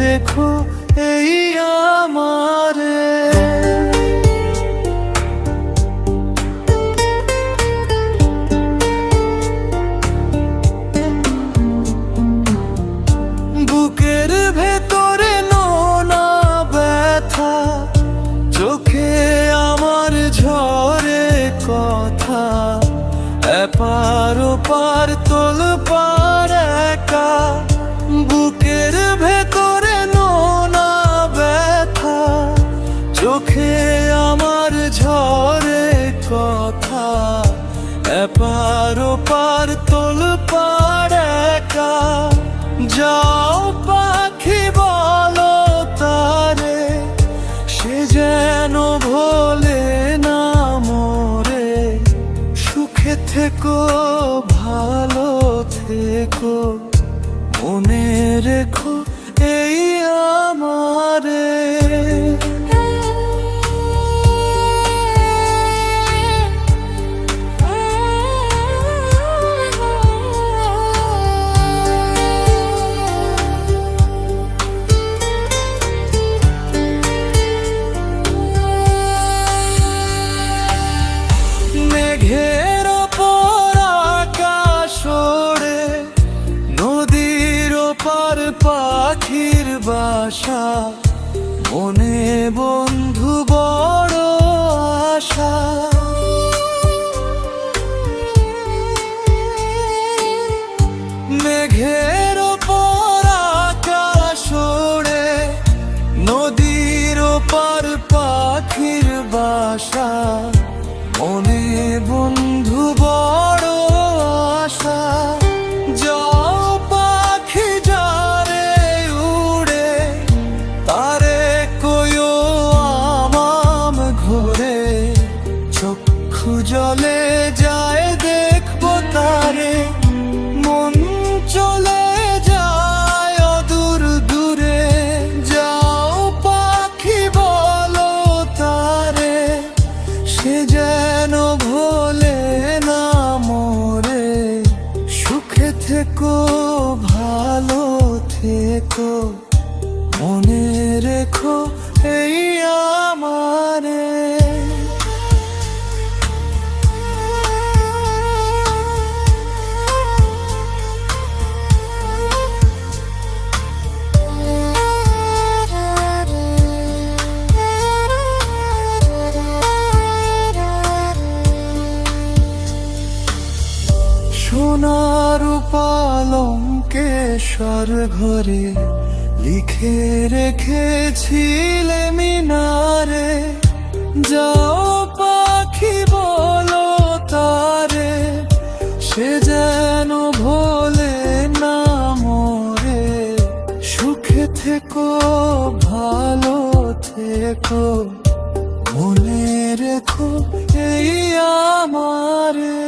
রেখো এই আমারে। বুকের ভেতরে নোনা ব্যথা, চোখে আমার ঝরে কথা, এপার ওপার তোলপাড় একা। বুকের ভেতরে নোনা ব্যথা, চোখে আমার ঝরে কথা, এপার ওপার তোলপাড় একা। যাও পাখি বলো তারে, সে যেন ভোলে না মোরে। সুখে থেকো ভালো থেকো, মনে রেখো এই আমারে। মেঘের ওপর আকাশ ওড়ে, নদীর ওপার পাখির বাসা, মনে বন্ধু বড় আশা। মেঘের ওপর আকাশ ওড়ে, নদীর ওপার পাখির বাসা, মনে বন্ধু বড় আশা। যাও পাখি যারে উড়ে, তারে কইও আমাম ঘুরে। চক্ষু জলে যায় দেখবো তারে, মন চলে যায় অদূর দূরে। যাও পাখি বলো তারে, সে যেন ভোলে না মোরে। সুখে থেকো ভালো থেকো, মনে রেখো এই আমারে। সোনার পালঙ্কে স্বর ঘরে, লিখে রেখেছিলে মিনারে। যাও পাখি বলো তারে, সে যেন ভোলে না মোরে। সুখে থেকো ভালো থেকো, মনে রেখো এই আমারে।